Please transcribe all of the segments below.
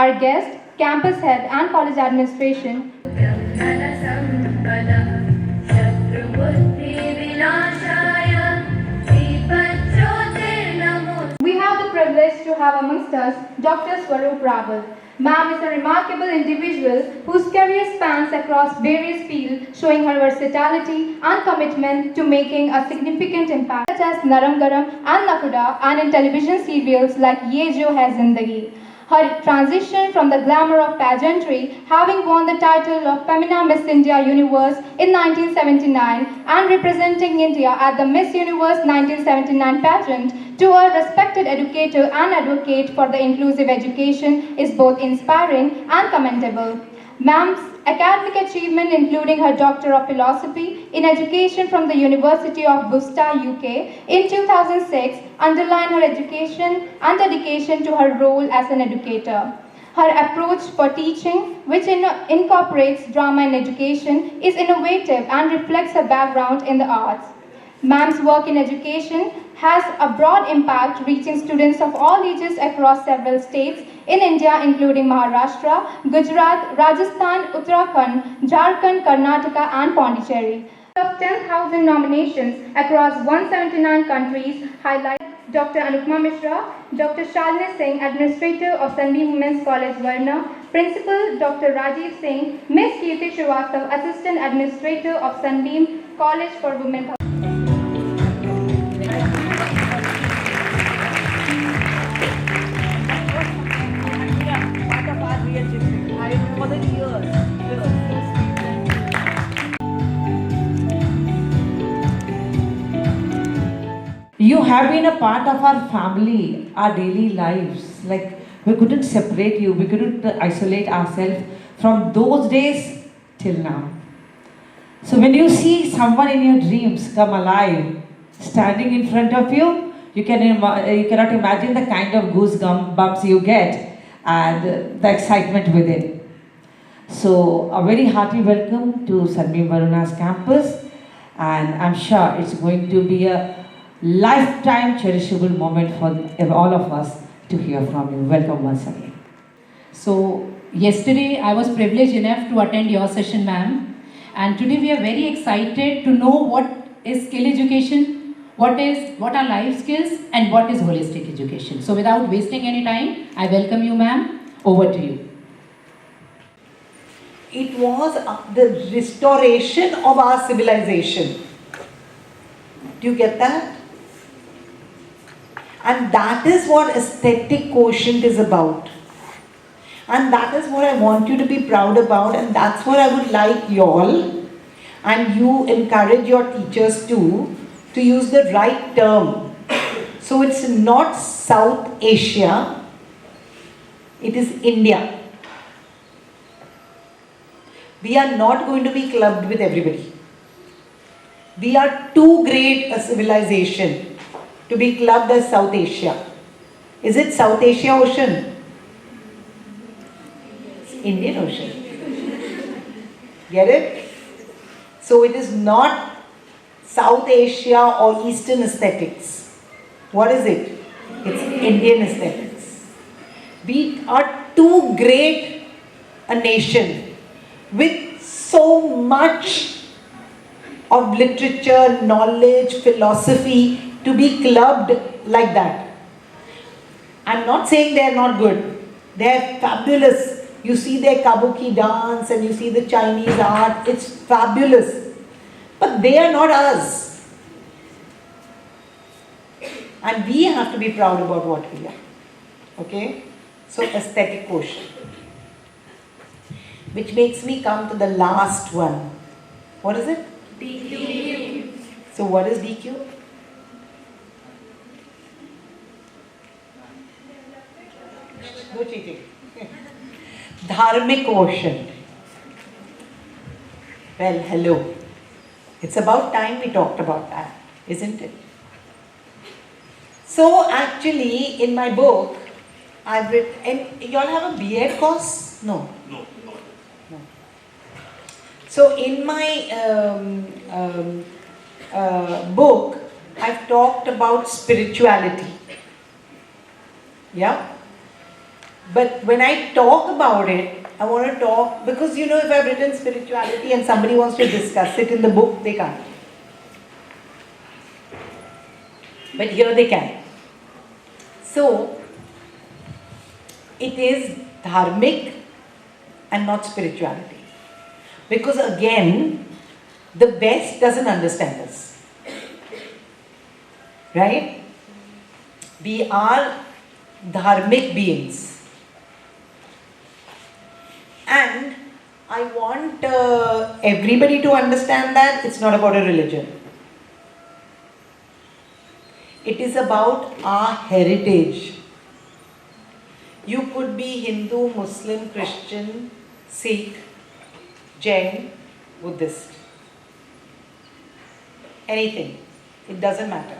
our guest, campus head and college administration. We have the privilege to have amongst us Dr. Swaroop Rawal. Ma'am is a remarkable individual whose career spans across various fields, showing her versatility and commitment to making a significant impact, such as Naram Garam and Nakuda, and in television serials like Ye Jo Hai Zindagi. Her transition from the glamour of pageantry, having won the title of Femina Miss India Universe in 1979 and representing India at the Miss Universe 1979 pageant, to a respected educator and advocate for the inclusive education is both inspiring and commendable. Ma'am's academic achievement, including her Doctor of Philosophy in Education from the University of Worcester, UK, in 2006, underline her education and dedication to her role as an educator. Her approach for teaching, which incorporates drama in education, is innovative and reflects her background in the arts. Ma'am's work in education has a broad impact, reaching students of all ages across several states in India, including Maharashtra, Gujarat, Rajasthan, Uttarakhand, Jharkhand, Karnataka, and Pondicherry. Of 10,000 nominations across 179 countries highlight Dr. Anupma Mishra, Dr. Shalini Singh, Administrator of Sunbeam Women's College, Varuna, Principal Dr. Rajiv Singh, Ms. Kirti Srivastav, Assistant Administrator of Sunbeam College for Women. You have been a part of our family, our daily lives. Like, we couldn't separate you, we couldn't isolate ourselves from those days till now. So when you see someone in your dreams come alive, standing in front of you, you cannot imagine the kind of goosebumps you get and the excitement within. So a very hearty welcome to Sunbeam Varuna's campus, and I'm sure it's going to be a lifetime cherishable moment for all of us to hear from you. Welcome once again. So yesterday I was privileged enough to attend your session, ma'am, and today we are very excited to know what is skill education, what are life skills, and what is holistic education. So without wasting any time, I welcome you, ma'am. Over to you. It was the restoration of our civilization. Do you get that? And that is what aesthetic quotient is about. And that is what I want you to be proud about, and that's what I would like you all, and you encourage your teachers to use the right term. So it's not South Asia, it is India. We are not going to be clubbed with everybody. We are too great a civilization to be clubbed as South Asia. Is it South Asia Ocean? It's Indian Ocean. Get it? So it is not South Asia or Eastern aesthetics. What is it? It's Indian aesthetics. We are too great a nation with so much of literature, knowledge, philosophy to be clubbed like that. I'm not saying they're not good. They're fabulous. You see their kabuki dance and you see the Chinese art. It's fabulous. But they are not us. And we have to be proud about what we are. Okay? So aesthetic quotient. Which makes me come to the last one. What is it? DQ. So what is DQ? No cheating. Dharmic quotient. Well, hello. It's about time we talked about that, isn't it? So actually, in my book, I've written, and you all have a B.Ed course? No. No. So in my book, I've talked about spirituality. Yeah? But when I talk about it, I want to talk, because if I've written spirituality and somebody wants to discuss it in the book, they can't. But here they can. So, it is dharmic and not spirituality. Because again, the West doesn't understand us. Right? We are dharmic beings. And I want everybody to understand that it's not about a religion. It is about our heritage. You could be Hindu, Muslim, Christian, Sikh, Jain, Buddhist. Anything. It doesn't matter.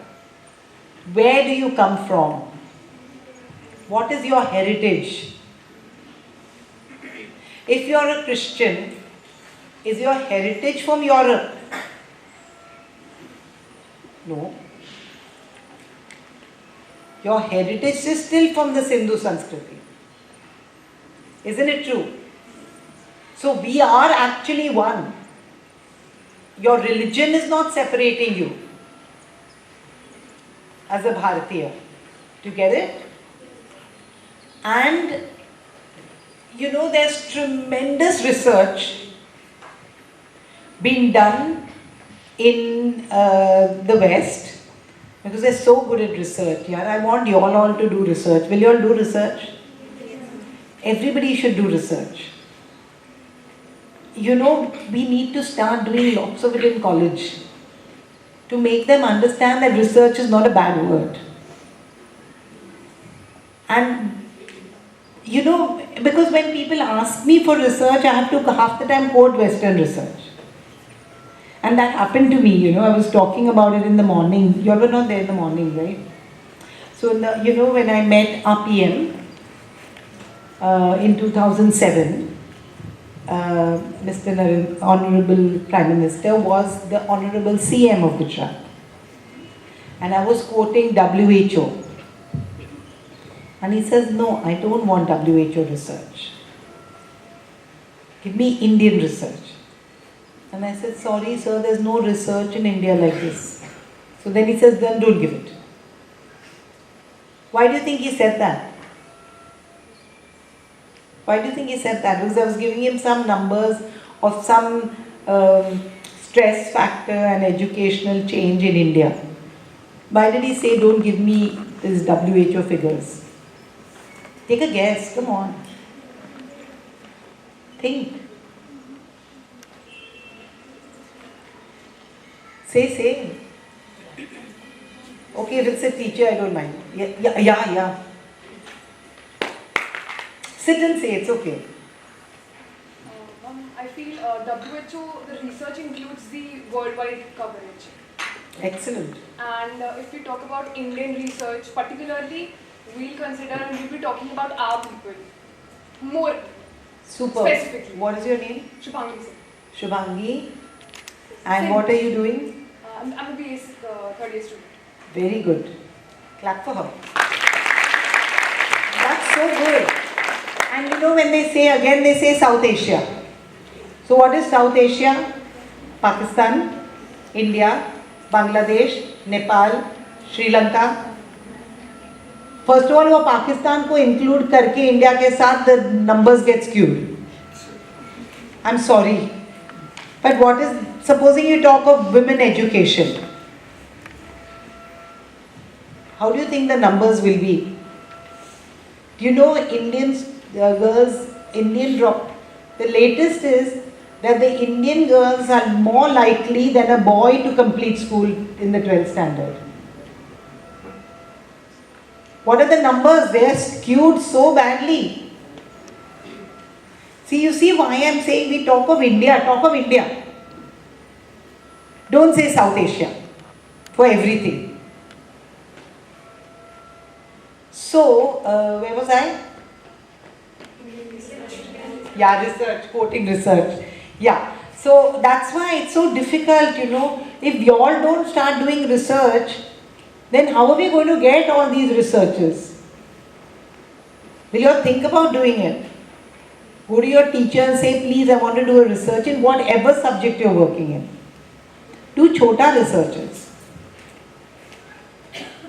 Where do you come from? What is your heritage? If you are a Christian, is your heritage from Europe? No. Your heritage is still from the Sindhu Sanskriti. Isn't it true? So we are actually one. Your religion is not separating you as a Bharatiya. Do you get it? And there's tremendous research being done in the West, because they're so good at research. Yeah, I want you all to do research. Will you all do research? Everybody should do research. We need to start doing lots of it in college to make them understand that research is not a bad word. And because when people ask me for research, I have to half the time quote Western research. And that happened to me, I was talking about it in the morning. You all were not there in the morning, right? So, when I met our PM in 2007, Mr. Honorable Prime Minister was the Honorable CM of Gujarat. And I was quoting WHO. And he says, no, I don't want WHO research. Give me Indian research. And I said, sorry sir, there's no research in India like this. So then he says, then don't give it. Why do you think he said that? Why do you think he said that? Because I was giving him some numbers of some stress factor and educational change in India. Why did he say, don't give me these WHO figures? Take a guess, come on. Think. Say. Okay, if it's a teacher, I don't mind. Yeah. Sit and say, it's okay. I feel WHO, the research includes the worldwide coverage. Excellent. And if we talk about Indian research, particularly, we'll consider and we'll be talking about our people. More Super. specifically. What is your name? Shubhangi sir. Shubhangi. And what are you doing? I'm a BS third year student. Very good. Clap for her. That's so good. And when they say South Asia. So what is South Asia? Pakistan, India, Bangladesh, Nepal, Sri Lanka. First of all, वो पाकिस्तान को include करके India के साथ the numbers get skewed. I'm sorry. But what is, supposing you talk of women education, how do you think the numbers will be? Do you know Indians, girls, Indian drop, the latest is that the Indian girls are more likely than a boy to complete school in the 12th standard. What are the numbers? They are skewed so badly. See, you see why I am saying we talk of India. Don't say South Asia for everything. So, where was I? Yeah, research, quoting research. Yeah, so that's why it's so difficult, If we all don't start doing research, then how are we going to get all these researchers? Will you all think about doing it? Go to your teacher and say, please, I want to do a research in whatever subject you're working in. Do chota researches.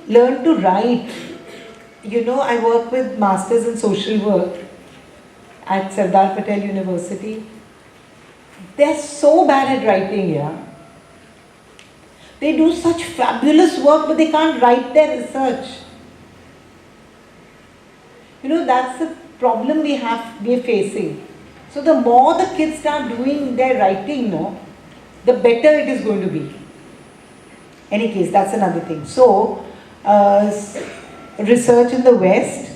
Learn to write. You know, I work with masters in social work at Sardar Patel University. They're so bad at writing, yeah. They do such fabulous work, but they can't write their research. You know, that's the problem we're facing. So the more the kids start doing their writing, no, the better it is going to be. Any case, that's another thing. So, research in the West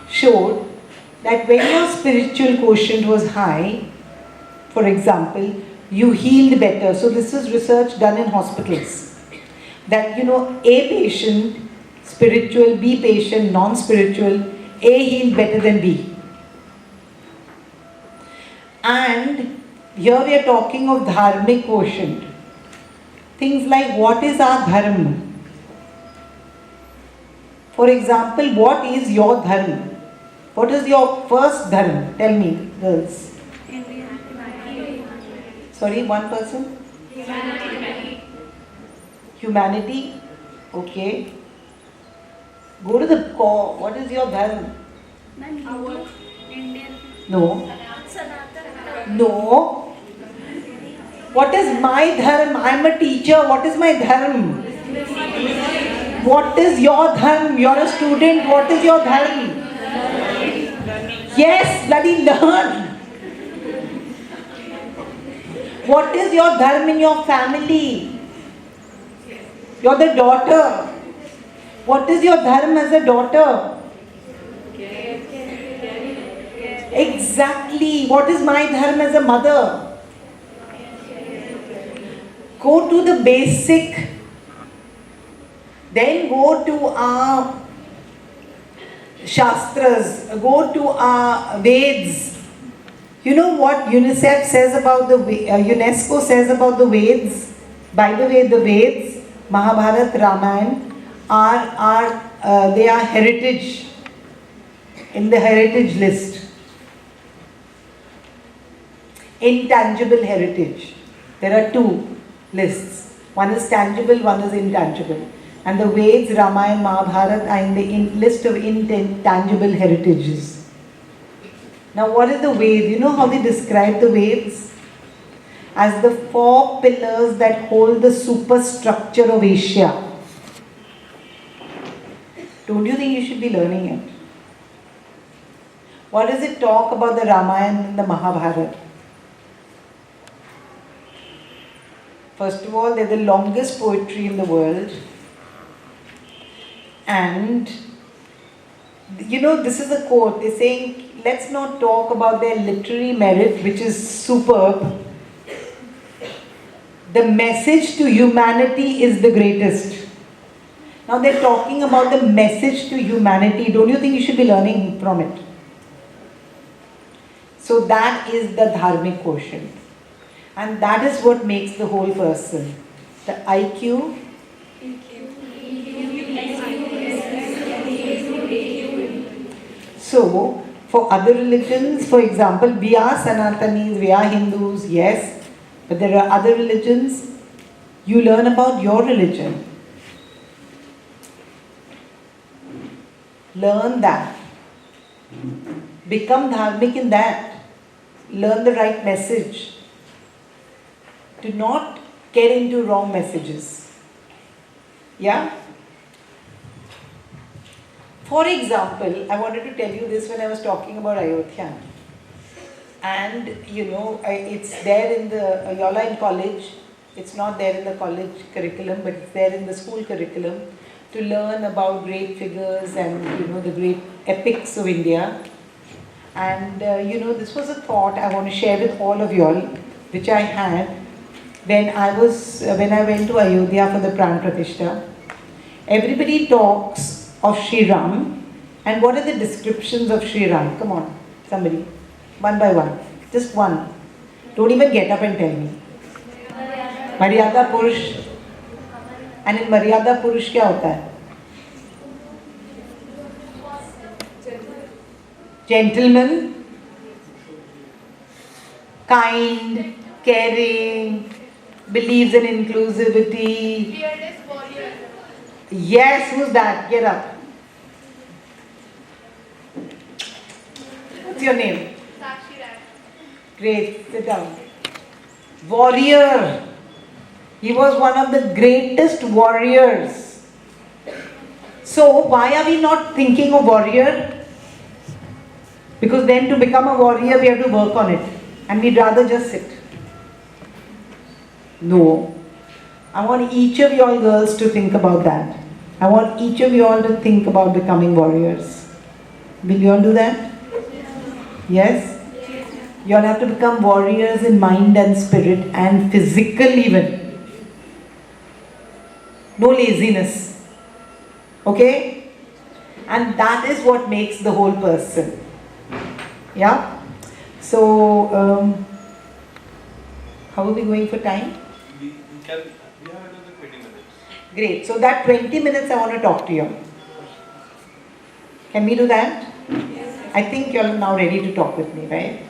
showed that when your spiritual quotient was high, for example, you healed better. So this is research done in hospitals. That, you know, A patient, spiritual, B patient, non-spiritual, A healed better than B. And here we are talking of dharmic quotient. Things like, what is our dharma? For example, what is your dharma? What is your first dharma? Tell me, girls. Sorry, one person? Humanity. Okay. Go to the core. What is your dharma? No. No. What is my dharma? I am a teacher. What is my dharma? What is your dharma? You are a student. What is your dharma? Yes, bloody learn. What is your dharma in your family? You're the daughter. What is your dharma as a daughter? Exactly. What is my dharma as a mother? Go to the basic. Then go to our Shastras. Go to our Veds. You know what UNICEF says about the UNESCO says about the Veds? By the way, the Veds, Mahabharata, Ramayana, they are heritage, in the heritage list. Intangible heritage. There are two lists. One is tangible, one is intangible. And the Veds, Ramayana, Mahabharata are in the list of intangible heritages. Now what is the Veds? You know how they describe the Veds? As the 4 pillars that hold the superstructure of Asia. Don't you think you should be learning it? What does it talk about the Ramayana and the Mahabharata? First of all, they're the longest poetry in the world. And, you know, this is a quote. They're saying, let's not talk about their literary merit, which is superb. The message to humanity is the greatest. Now they're talking about the message to humanity. Don't you think you should be learning from it? So that is the dharmic quotient. And that is what makes the whole person. The IQ, so, for other religions, for example, we are Sanatanis, we are Hindus, yes, but there are other religions. You learn about your religion. Learn that. Become dharmic in that. Learn the right message. Do not get into wrong messages. Yeah? For example, I wanted to tell you this when I was talking about Ayodhya. And, you know, it's there in the, y'all are in college. It's not there in the college curriculum, but it's there in the school curriculum to learn about great figures and, you know, the great epics of India. And, you know, this was a thought I want to share with all of y'all, which I had when I went to Ayodhya for the Pran Pratishtha. Everybody talks of Sri Ram, and what are the descriptions of Sri Ram? Come on, somebody, one by one, just one. Don't even get up and tell me. Maryada Purush. And in Maryada Purush क्या होता है? Gentleman, kind, caring, believes in inclusivity. Fearless warrior. Yes, who's that? Get up. What's your name? Sakshi Rai. Great, sit down. Warrior. He was one of the greatest warriors. So, why are we not thinking of warrior? Because then to become a warrior, we have to work on it. And we'd rather just sit. No. I want each of you all girls to think about that. I want each of you all to think about becoming warriors. Will you all do that? Yes? You all have to become warriors in mind and spirit and physical even. No laziness. Okay? And that is what makes the whole person. Yeah? So, how are we going for time? We have another 20 minutes. Great. So that 20 minutes I want to talk to you. Can we do that? Yes. I think you're now ready to talk with me, right?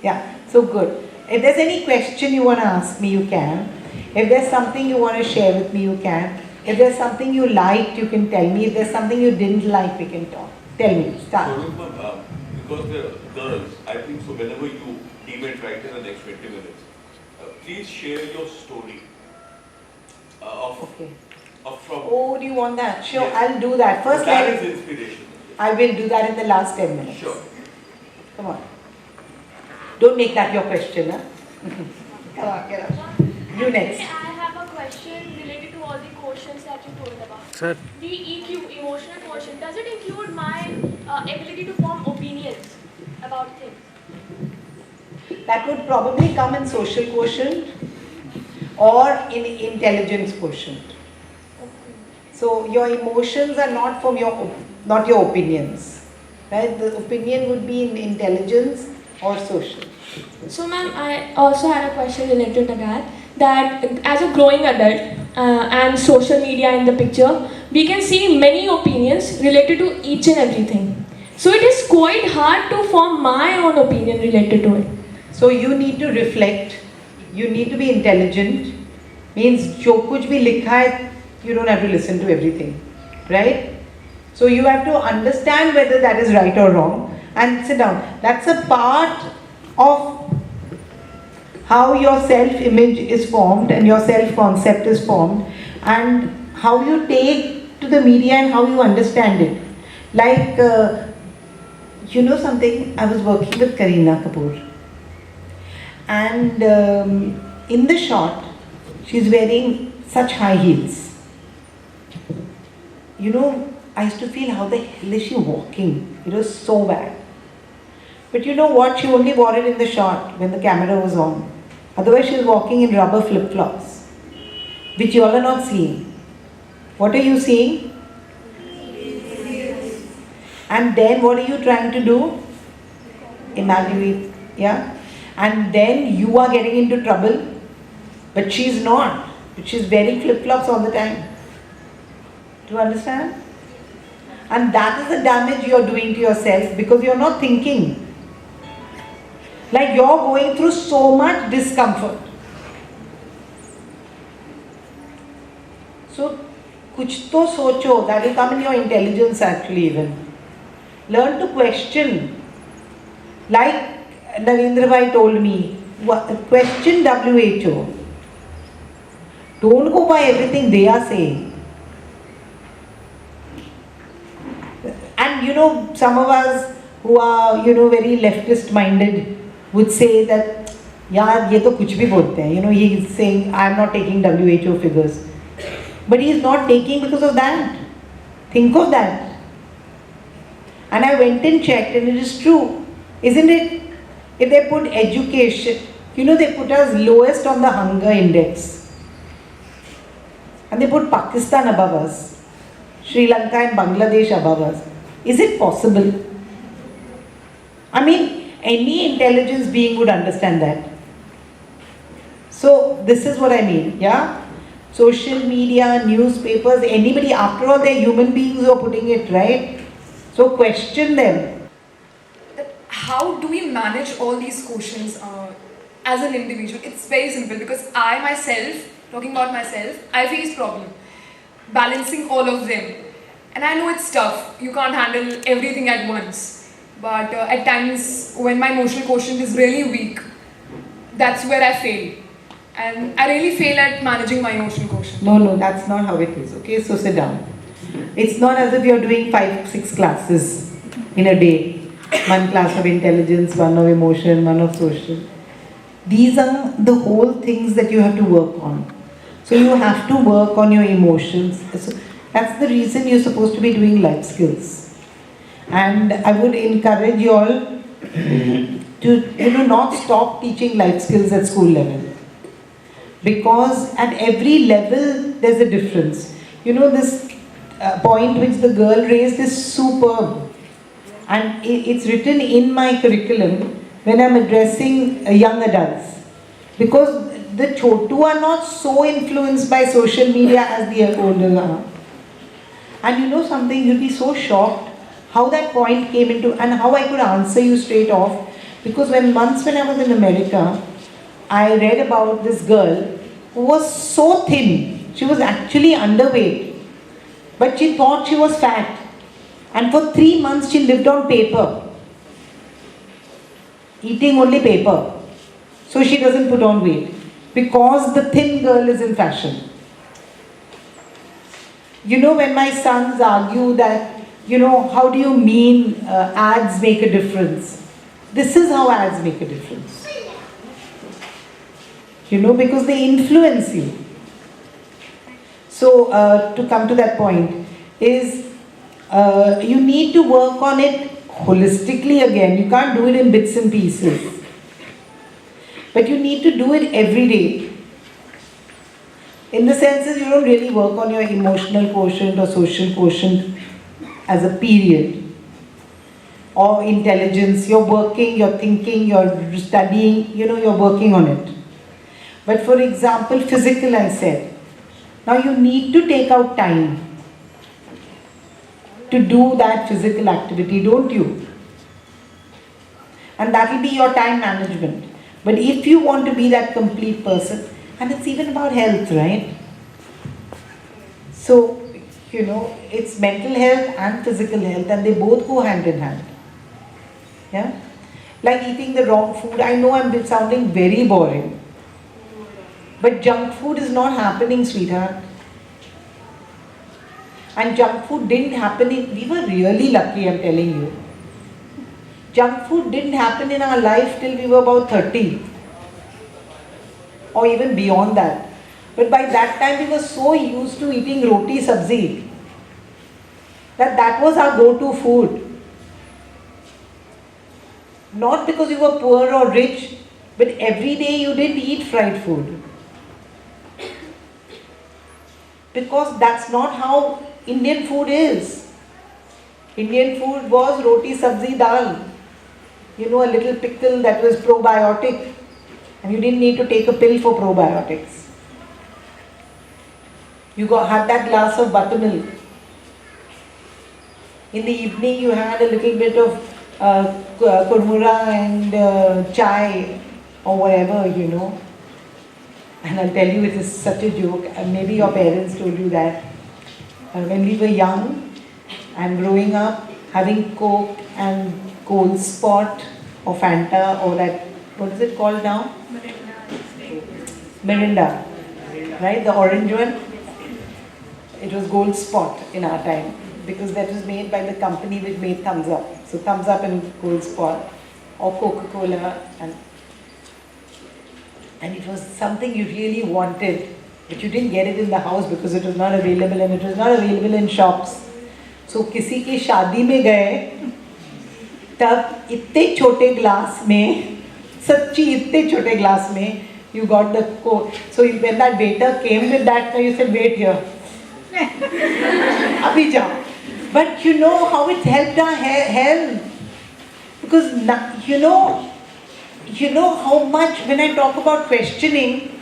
Yeah. So good. If there's any question you want to ask me, you can. If there's something you want to share with me, you can. If there's something you liked, you can tell me. If there's something you didn't like, we can talk. Tell me. Start. Swaroop, because we're girls, I think so whenever you deem it right in the next 20 minutes, please share your story Okay. from. Oh, do you want that? Sure, Yes. I'll do that. First, That is inspiration. I will do that in the last 10 minutes. Sure. Come on. Don't make that your question, huh? Come on, get up. You next. I have a question related to all the quotients that you told about. Sir. The EQ, emotional quotient, does it include my ability to form opinions about things? That would probably come in social quotient or in intelligence quotient. So your emotions are not from not your opinions, right? The opinion would be in intelligence or social. So ma'am, I also had a question related to that as a growing adult and social media in the picture, we can see many opinions related to each and everything. So it is quite hard to form my own opinion related to it. So you need to reflect, you need to be intelligent, means जो कुछ भी लिखा है, you don't have to listen to everything, right? So you have to understand whether that is right or wrong and sit down. That's a part of how your self-image is formed and your self-concept is formed and how you take to the media and how you understand it. Like, you know something, I was working with Kareena Kapoor. And in the shot, she's wearing such high heels. You know, I used to feel how the hell is she walking? It was so bad. But you know what? She only wore it in the shot when the camera was on. Otherwise, she was walking in rubber flip-flops, which you all are not seeing. What are you seeing? And then what are you trying to do? Evaluate, yeah? And then you are getting into trouble, but she's not. She's wearing flip-flops all the time. Do you understand? And that is the damage you're doing to yourself because you're not thinking. Like you're going through so much discomfort. So, kuch to socho, that will come in your intelligence actually even. Learn to question. Like Narendra Bhai told me, question WHO. Don't go by everything they are saying. And you know, some of us who are, you know, very leftist minded would say that, yaar, ye to kuch bhi bolte hain. You know, he is saying, I am not taking WHO figures. But he is not taking because of that. Think of that. And I went and checked and it is true. Isn't it? If they put education, you know, they put us lowest on the hunger index. And they put Pakistan above us, Sri Lanka and Bangladesh above us. Is it possible? I mean, any intelligence being would understand that. So, this is what I mean, yeah? Social media, newspapers, anybody, after all, they're human beings who are putting it, right? So, question them. how do we manage all these quotients as an individual? It's very simple because I myself, talking about myself, I face problem balancing all of them. And I know it's tough. You can't handle everything at once. But at times when my emotional quotient is really weak, that's where I fail. And I really fail at managing my emotional quotient. No, that's not how it is. Okay, so sit down. It's not as if you're doing 5-6 classes in a day. One class of intelligence, one of emotion, one of social. These are the whole things that you have to work on. So you have to work on your emotions. So that's the reason you're supposed to be doing life skills. And I would encourage you all to not stop teaching life skills at school level. Because at every level there's a difference. This point which the girl raised is superb. And it's written in my curriculum when I'm addressing young adults. Because the chotu are not so influenced by social media as the older are. And you know something, you'll be so shocked how that point came into, and how I could answer you straight off. Because once when I was in America, I read about this girl who was so thin. She was actually underweight. But she thought she was fat. And for 3 months she lived on paper. Eating only paper. So she doesn't put on weight. Because the thin girl is in fashion. When my sons argue that, how do you mean ads make a difference? This is how ads make a difference. Because they influence you. So, to come to that point, is you need to work on it holistically again. You can't do it in bits and pieces. But you need to do it every day. In the sense that you don't really work on your emotional quotient or social quotient as a period. Or intelligence. You're working, you're thinking, you're studying, you're working on it. But for example, physical, I said. Now you need to take out time to do that physical activity, don't you? And that will be your time management. But if you want to be that complete person, and it's even about health, right? So, it's mental health and physical health, and they both go hand in hand. Yeah? Like eating the wrong food. I know I'm sounding very boring. But junk food is not happening, sweetheart. And junk food didn't happen we were really lucky, I'm telling you. Junk food didn't happen in our life till we were about 30. Or even beyond that. But by that time we were so used to eating roti sabzi that was our go-to food. Not because you were poor or rich, but every day you didn't eat fried food. Because that's not how Indian food is. Indian food was roti, sabzi, dal. A little pickle that was probiotic. And you didn't need to take a pill for probiotics. You had that glass of buttermilk. In the evening you had a little bit of kurmura and chai or whatever, And I'll tell you, it is such a joke, and maybe your parents told you that. When we were young and growing up, having Coke and Gold Spot or Fanta or that, what is it called now? Mirinda. Right, the orange one? It was Gold Spot in our time, because that was made by the company which made Thumbs Up. So Thumbs Up and Gold Spot, or Coca-Cola, and it was something you really wanted, but you didn't get it in the house because it was not available, and it was not available in shops. So किसी की शादी में गए, तब इतने छोटे glass में, सच्ची इतने छोटे ग्लास में, you got the Coke. So when that waiter came with that, you said, wait here. Abhi jao. But you know how it helped our health. Because you know how much, when I talk about questioning,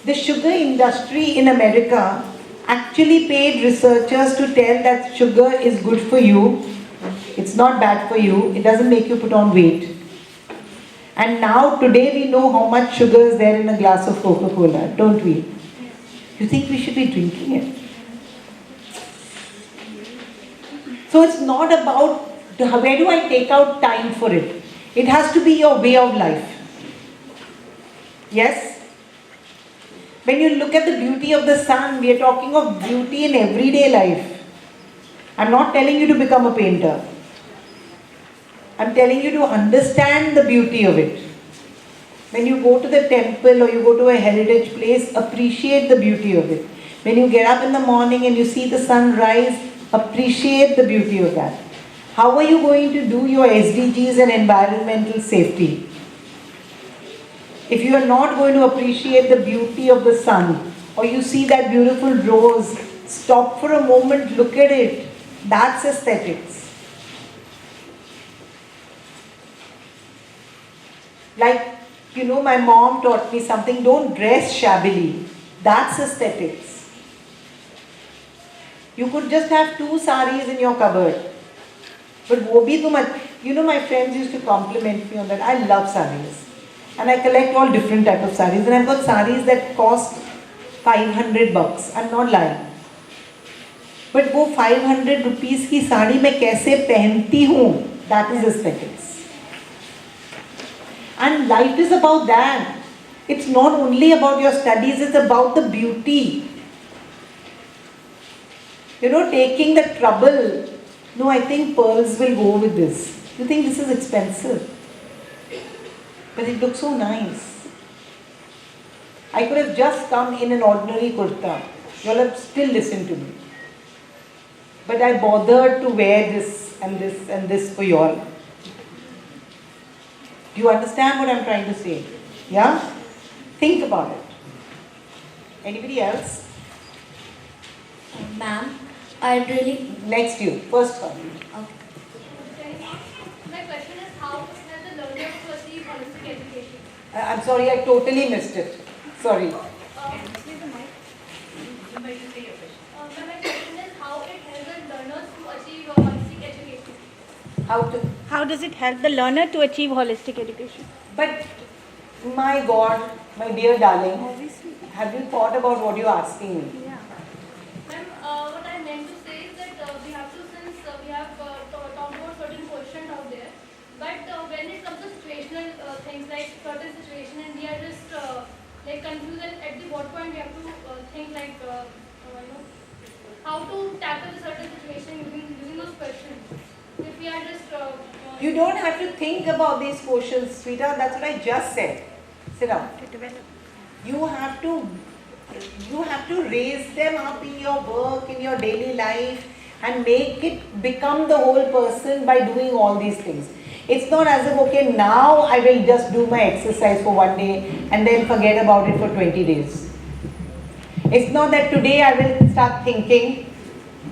the sugar industry in America actually paid researchers to tell that sugar is good for you It's not bad for you. It doesn't make you put on weight. And now, today, we know how much sugar is there in a glass of Coca-Cola, don't we? You think we should be drinking it? So it's not about where do I take out time for it. It has to be your way of life. Yes? When you look at the beauty of the sun, we are talking of beauty in everyday life. I'm not telling you to become a painter. I'm telling you to understand the beauty of it. When you go to the temple or you go to a heritage place, appreciate the beauty of it. When you get up in the morning and you see the sun rise, appreciate the beauty of that. How are you going to do your SDGs and environmental safety? If you are not going to appreciate the beauty of the sun, or you see that beautiful rose, stop for a moment, look at it. That's aesthetics. Like, my mom taught me something, don't dress shabbily. That's aesthetics. You could just have 2 saris in your cupboard. But wo bhi tum, my friends used to compliment me on that. I love saris. And I collect all different types of saris. And I've got saris that cost 500 bucks. I'm not lying. But वो 500 rupees की साड़ी मैं कैसे पहनती हूँ, that is aesthetics. And life is about that. It's not only about your studies, it's about the beauty. Taking the trouble. No, I think pearls will go with this. You think this is expensive? But it looks so nice. I could have just come in an ordinary kurta. You all have still listened to me. But I bothered to wear this and this and this for you all. Do you understand what I'm trying to say? Yeah? Think about it. Anybody else? Ma'am, I really... Next you. First one. Okay. My question is, how has the learner to achieve holistic education? I'm sorry, I totally missed it. Sorry. Please the mic. My question is, how it helps the learners to achieve holistic education? How does it help the learner to achieve holistic education? But, my God, my dear darling, have you thought about what you're asking me? Yeah. Ma'am, what I meant to say is that we have to, since we have talked about certain questions out there, but when it comes to situational things like certain situation and we are just confused at what point we have to think how to tackle a certain situation using those questions. If we are just... You don't have to think about these questions, sweetheart. That's what I just said. Sit down. You have to raise them up in your work, in your daily life, and make it become the whole person by doing all these things. It's not as if, okay, now I will just do my exercise for one day and then forget about it for 20 days. It's not that today I will start thinking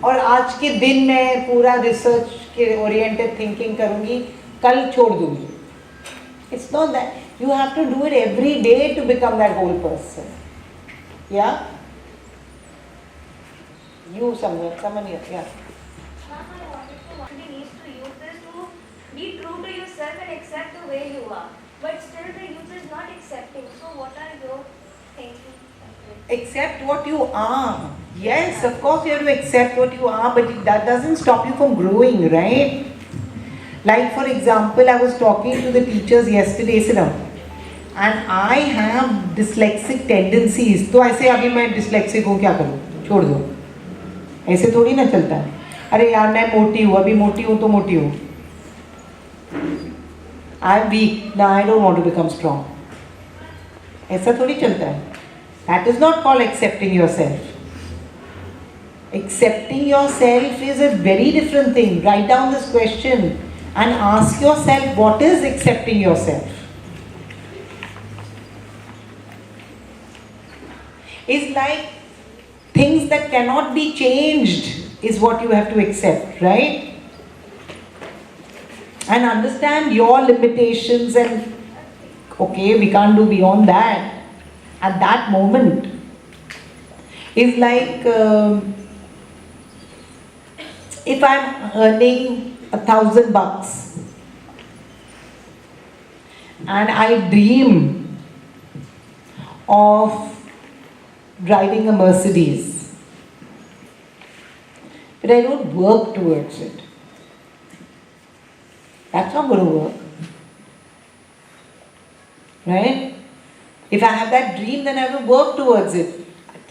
और आज के दिन मैं पूरा research के oriented thinking करूँगी, कल छोड़ दूँगी. It's not that. You have to do it every day to become that whole person. Yeah? You someone here. Yeah. Ma'am, I wanted to one needs to use this to be true to yourself and accept the way you are. But still the youth is not accepting. So what are your thinking? Accept what you are. Yes, of course you have to accept what you are, but that doesn't stop you from growing, right? Like for example, I was talking to the teachers yesterday, and I have dyslexic tendencies. तो ऐसे अभी मैं dyslexic हूँ, क्या करूँ? छोड़ दो. ऐसे थोड़ी ना चलता है. अरे यार मैं मोटी हूँ, अभी मोटी हूँ तो मोटी हूँ. I am weak. Now I don't want to become strong. ऐसा थोड़ी चलता है. That is not called accepting yourself. Accepting yourself is a very different thing. Write down this question and ask yourself, what is accepting yourself? It's like things that cannot be changed is what you have to accept, right? And understand your limitations and okay, we can't do beyond that. At that moment is like if I'm earning $1,000. And I dream of driving a Mercedes. But I don't work towards it. That's not going to work. Right? If I have that dream, then I will work towards it.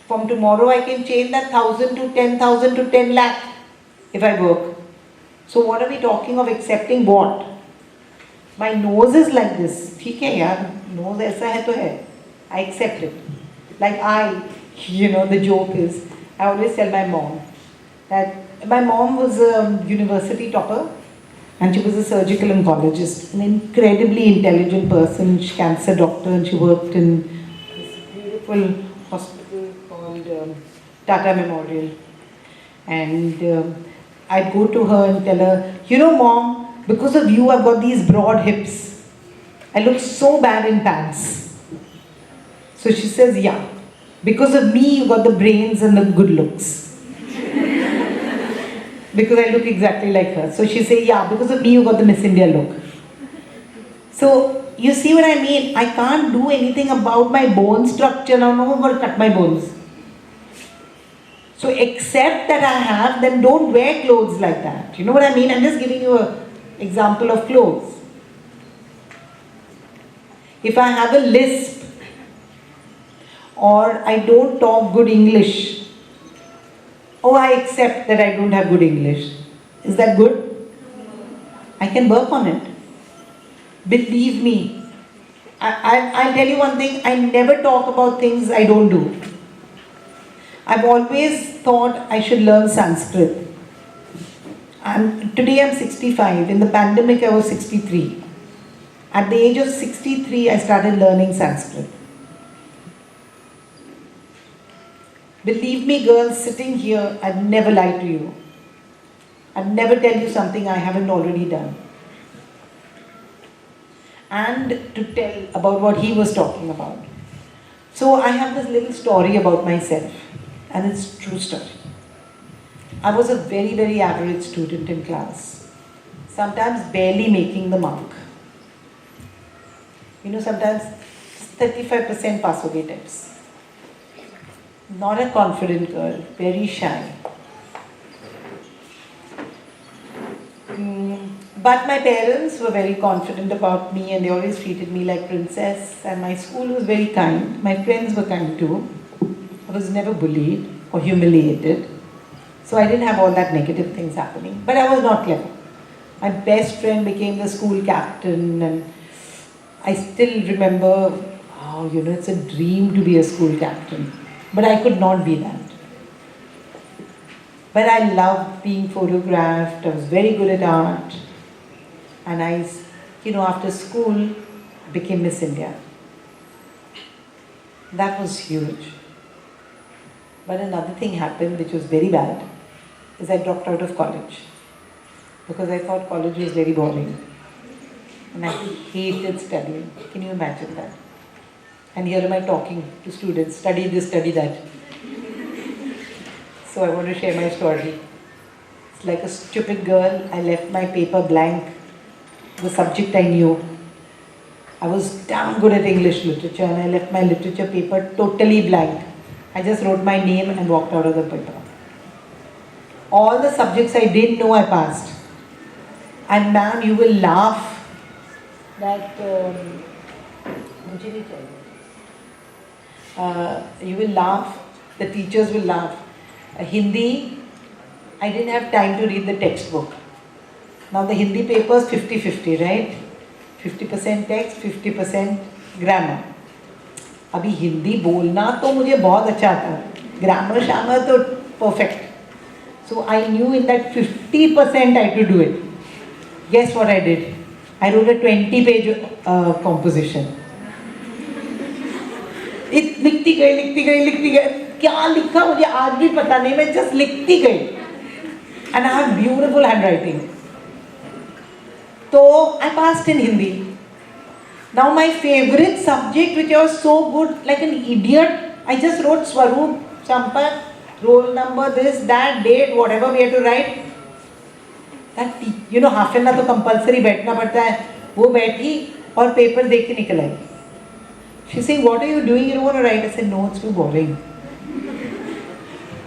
From tomorrow, I can change that 1,000 to 10,000 to 10 lakh if I work. So what are we talking of accepting what? My nose is like this. ठीक है यार, nose ऐसा है तो है. I accept it. Like the joke is, I always tell my mom that my mom was a university topper and she was a surgical oncologist, an incredibly intelligent person, cancer doctor, and she worked in this beautiful hospital called Tata Memorial. And I'd go to her and tell her, Mom, because of you I've got these broad hips. I look so bad in pants. So she says, yeah, because of me you got the brains and the good looks. Because I look exactly like her. So she say, yeah, because of me you got the Miss India look. So you see what I mean? I can't do anything about my bone structure. Now I'm going to cut my bones. So accept that I have, then don't wear clothes like that. You know what I mean? I'm just giving you an example of clothes. If I have a lisp or I don't talk good English, I accept that I don't have good English. Is that good? I can work on it. Believe me. I'll tell you one thing, I never talk about things I don't do. I've always thought I should learn Sanskrit. Today I'm 65. In the pandemic I was 63. At the age of 63 I started learning Sanskrit. Believe me girls, sitting here, I'd never lie to you. I'd never tell you something I haven't already done. And to tell about what he was talking about. So I have this little story about myself, and it's a true story. I was a very, very average student in class, sometimes barely making the mark. Sometimes 35% pass ho gaye types. Not a confident girl, very shy. But my parents were very confident about me and they always treated me like princess, and my school was very kind. My friends were kind too. I was never bullied or humiliated. So I didn't have all that negative things happening. But I was not clever. My best friend became the school captain, and I still remember, it's a dream to be a school captain. But I could not be that. But I loved being photographed. I was very good at art. And I, after school, became Miss India. That was huge. But another thing happened which was very bad, is I dropped out of college. Because I thought college was very boring. And I hated studying. Can you imagine that? And here am I talking to students, study this, study that. So I want to share my story. It's like a stupid girl. I left my paper blank. The subject I knew. I was damn good at English literature, and I left my literature paper totally blank. I just wrote my name and walked out of the paper. All the subjects I didn't know I passed. And ma'am, you will laugh that you will laugh, the teachers will laugh. Hindi, I didn't have time to read the textbook. Now the Hindi paper is 50-50, right? 50% text, 50% grammar. अभी हिंदी बोलना तो मुझे बहुत अच्छा था. Grammar शामर तो perfect. So I knew in that 50% I had to do it. Guess what I did? I wrote a 20-page composition. लिखती गई. क्या लिखा मुझे आज भी पता नहीं, मैं just लिखती गई. And I have beautiful handwriting. So I passed in Hindi. Now my favorite subject, which I was so good, like an idiot, I just wrote Swaroop, Sampak, roll number, this, that, date, whatever we had to write. Half an hour तो compulsory बैठना पड़ता है. वो बैठी और paper देख के निकल आई. She saying, what are you doing? You don't want to write? I said, no, it's too boring.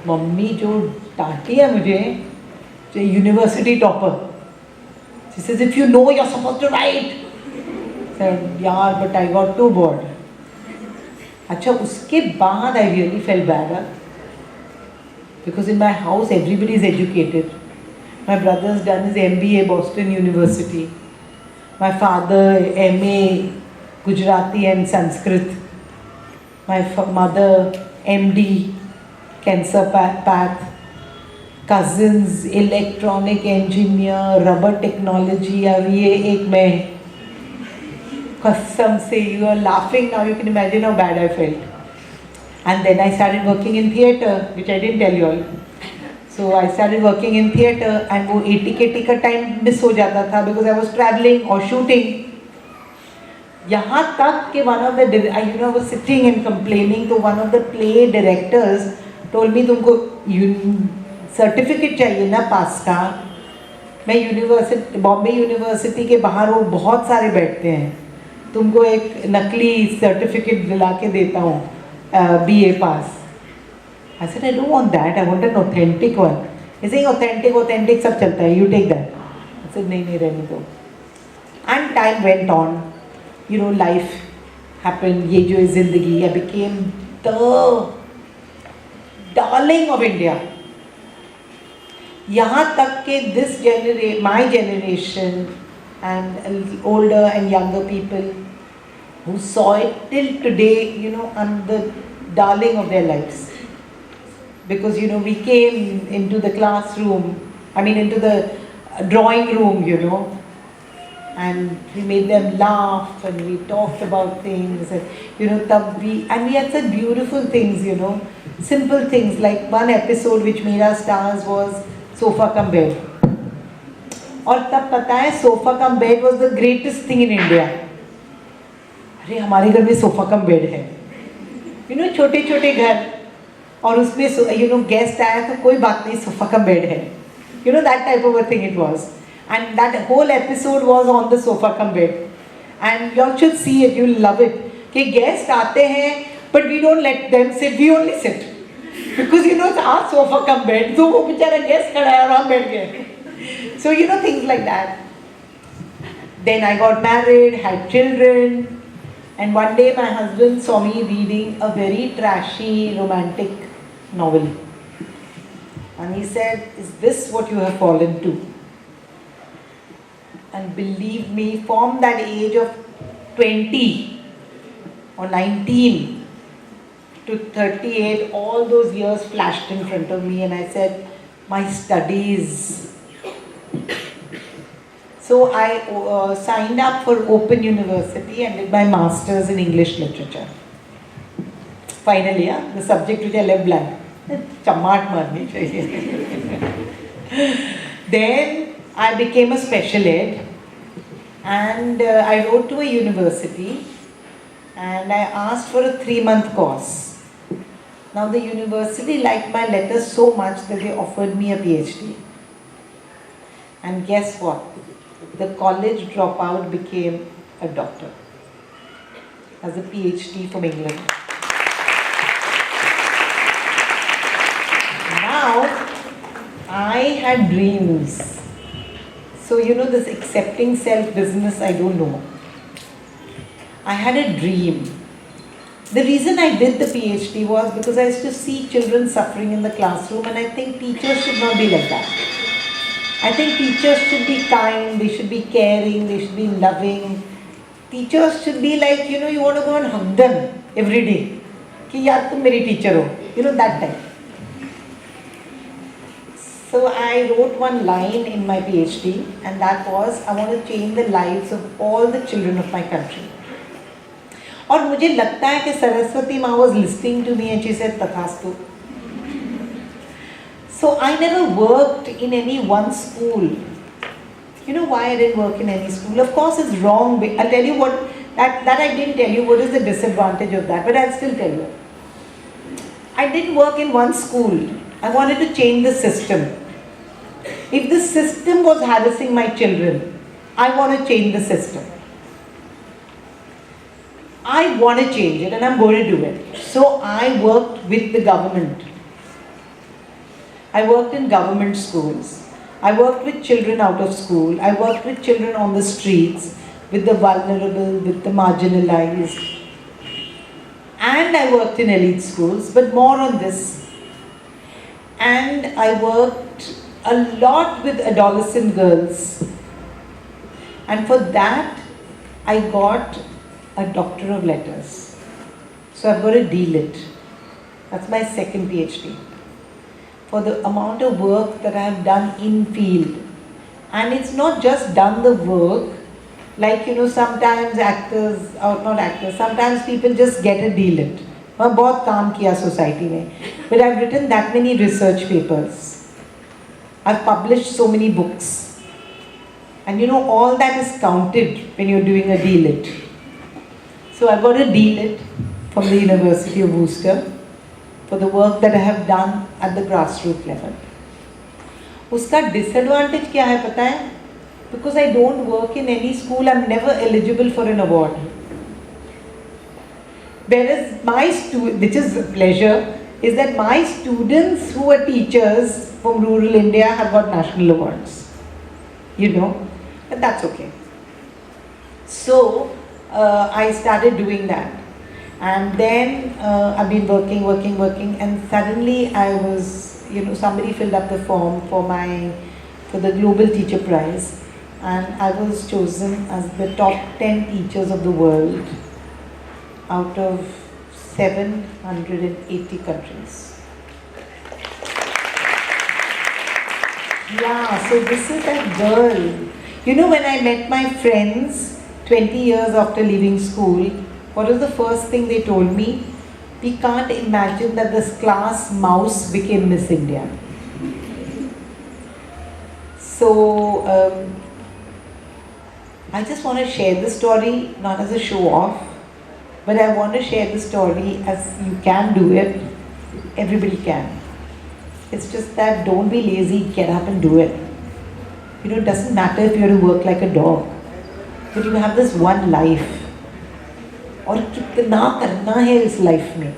Mummy जो डांटी है मुझे, university topper. She says, if you know, you're supposed to write. I said, यार, but I got too bored. अच्छा, उसके बाद I really felt bad. Because in my house, everybody is educated. My brother's done his MBA, Boston University. My father, MA, Gujarati and Sanskrit. My mother, MD, cancer path. Cousins, electronic engineer, rubber technology. अब ये एक मैं कसम से, you are laughing now, you can imagine how bad I felt. And then I started working in theatre, which I didn't tell you all. So I started working in theatre and वो ATKT का time miss हो जाता था because I was traveling or shooting. यहाँ तक कि one of the, was sitting and complaining to one of the play directors, told me तुमको certificate चाहिए ना पास का. मैं यूनिवर्सिटी, बॉम्बे यूनिवर्सिटी के बाहर वो बहुत सारे बैठते हैं, तुमको एक नकली सर्टिफिकेट दिला के देता हूँ, BA pass. I said, I don't want that, I want an authentic one. He's saying authentic सब चलता है, you take that. I said, नहीं रहने दो. And time went on, life happened, ये जो ज़िंदगी, I became the darling of India. यहाँ तक कि my generation and older and younger people who saw it till today, I'm the darling of their lives. Because, we came into the classroom, into the drawing room, and we made them laugh and we talked about things and, we had such beautiful things, simple things. Like one episode which made us stars was Sofa Cum Bed. और तब पता है sofa cum bed was the greatest thing in India. अरे हमारे घर में sofa cum bed है, छोटे छोटे घर, और उसमें गेस्ट आया तो कोई बात नहीं, सोफा कम बेड है, that type of a thing it was. And that whole episode was on the sofa cum bed. And you all should see it, you'll love it. कि guest आते हैं, but we don't let them sit, we only sit. Because it's our sofa cum bed, तो वो बेचारा guest खड़ा है और हम बैठ गए. So things like that. Then I got married, had children, and one day my husband saw me reading a very trashy romantic novel. And he said, is this what you have fallen to? And believe me, from that age of 20 or 19 to 38, all those years flashed in front of me, and I said, my studies. So I signed up for Open University and did my Masters in English Literature. Finally, the subject which I left blank. Chammat marni chahiye. Then I became a special ed, and I wrote to a university and I asked for a 3-month course. Now the university liked my letter so much that they offered me a PhD. And guess what? The college dropout became a doctor, as a PhD from England. Now I had dreams. So this accepting self business, I don't know. I had a dream. The reason I did the PhD was because I used to see children suffering in the classroom, and I think teachers should not be like that. I think teachers should be kind, they should be caring, they should be loving. Teachers should be like, you want to go and hug them every day. Ki yaar tum meri teacher ho. That type. So I wrote one line in my PhD, and that was, I want to change the lives of all the children of my country. और मुझे लगता है कि सरस्वती माँ was listening to me and she said, Tathastu. So I never worked in any one school. You know why I didn't work in any school? Of course it's wrong. I'll tell you what, that I didn't tell you what is the disadvantage of that, but I'll still tell you. I didn't work in one school. I wanted to change the system. If the system was harassing my children, I want to change the system. I want to change it and I'm going to do it. So I worked with the government. I worked in government schools. I worked with children out of school. I worked with children on the streets, with the vulnerable, with the marginalized. And I worked in elite schools, but more on this. And I worked a lot with adolescent girls. And for that, I got a Doctor of Letters. So I've got a D.Lit. That's my second PhD. For the amount of work that I have done in field. And it's not just done the work, like sometimes actors, or not actors, sometimes people just get a D.Lit. मैं बहुत काम किया society में. But I've written that many research papers. I've published so many books. And all that is counted when you're doing a D.Lit. So I got a D.Lit from the University of Worcester for the work that I have done at the grassroots level. उसका disadvantage क्या है पता है? Because I don't work in any school, I'm never eligible for an award. Whereas which is a pleasure, is that my students who are teachers from rural India have got national awards. But that's okay. So I started doing that. And then I've been working, and suddenly I was, somebody filled up the form for the Global Teacher Prize, and I was chosen as the top 10 teachers of the world out of 780 countries. Yeah, so this is that girl. When I met my friends 20 years after leaving school, what was the first thing they told me? We can't imagine that this class mouse became Miss India. So, I just want to share the story, not as a show off, but I want to share the story as you can do it. Everybody can. It's just that don't be lazy, get up and do it. It doesn't matter if you have to work like a dog, but you have this one life. और कितना करना है इस life में.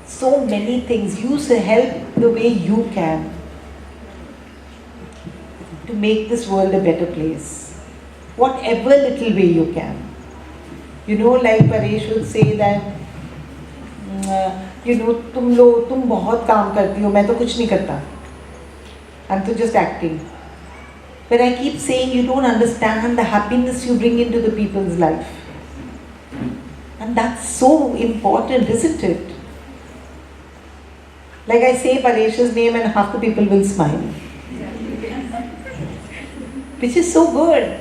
So many things. Use help the way you can to make this world a better place. Whatever little way you can. Like Paresh would say that, तुम बहुत काम करती हो, मैं तो कुछ नहीं करता. I'm just acting. But I keep saying you don't understand the happiness you bring into the people's life. And that's so important, isn't it? Like I say Paresh's name and half the people will smile. Which is so good.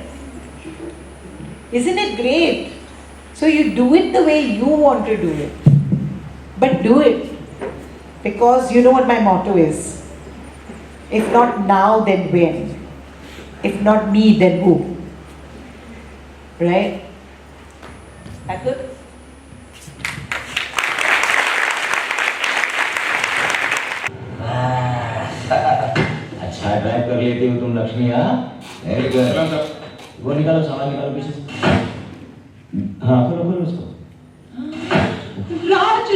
Isn't it great? So you do it the way you want to do it. But do it. Because you know what my motto is. If not now, then when? If not me, then who? Right? That good? अच्छा drive कर लेती हो तुम Lakshmi. Very good. वो निकालो, सामान निकालो पीछे से. हाँ खोलो उसको. राज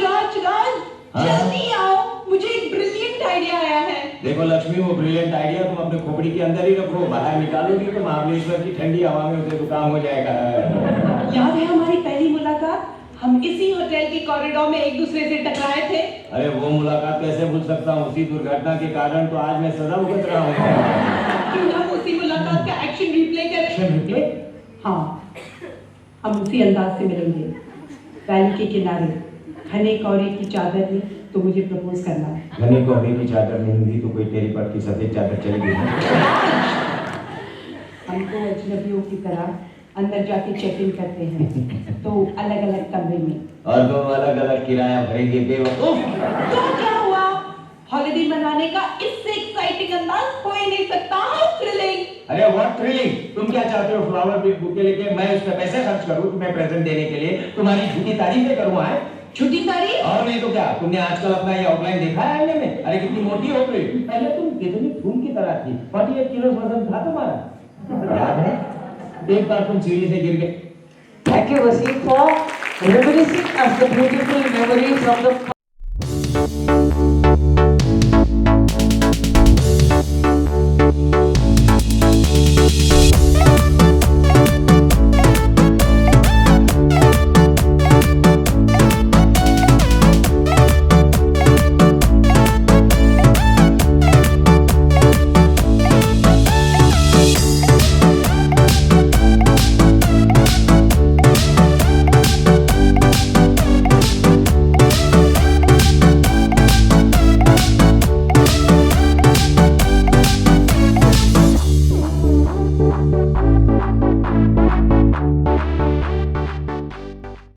जल्दी आओ, मुझे एक ब्रिलियंट आइडिया आया है. देखो लक्ष्मी, वो ब्रिलियंट आइडिया तुम अपने खोपड़ी के अंदर ही रखो. बाहर निकालोगी तो महाबलेश्वर की ठंडी हवा में उसे जुकाम हो जाएगा. याद है हमारी पहली मुलाकात? हम इसी होटल के कॉरिडोर में एक दूसरे से टकराए थे. अरे वो मुलाकात कैसे भूल सकता हूँ. उसी दुर्घटना के कारण तो आज मैं सजा भुगत रहा हूँ. क्यों हम उसी मुलाकात का एक्शन रिप्ले करें? Action replay? हाँ, हम उसी अंदाज से मिलेंगे. वैली के किनारे घने कोहरे की चादर में तो मुझे प्रपोज करना है. घने कोहरे की चादर नहीं होगी तो कोई तेरी पट की सफेद चादर चलेगी. हमको अजनबियों की तरह अंदर जाके चेक इन करते हैं तो अलग अलग कमरे में. और तुम अलग अलग किराया भरेंगे बेवकूफ. तो क्या हुआ? हॉलिडे मनाने का इससे एक्साइटिंग अंदाज हो ही नहीं सकता. How thrilling. अरे व्हाट थ्रिलिंग. तुम क्या चाहते हो? फ्लावर बिग बुके लेके मैं उस पे पैसे खर्च करूं तुम्हें प्रेजेंट देने के लिए? तुम्हारी झूठी तारीफें करूं? छुट्टी तारीख? और नहीं तो क्या, तुमने आजकल अपना ये आउटलाइन देखा है आईने में? अरे कितनी मोटी हो गई। पहले तुम कितनी फूल की तरह थी। 48 किलो वजन था तुम्हारा, याद है? एक बार तुम सीढ़ी से गिर गए। Thank you, Wasim, for reminiscing us the beautiful memories from the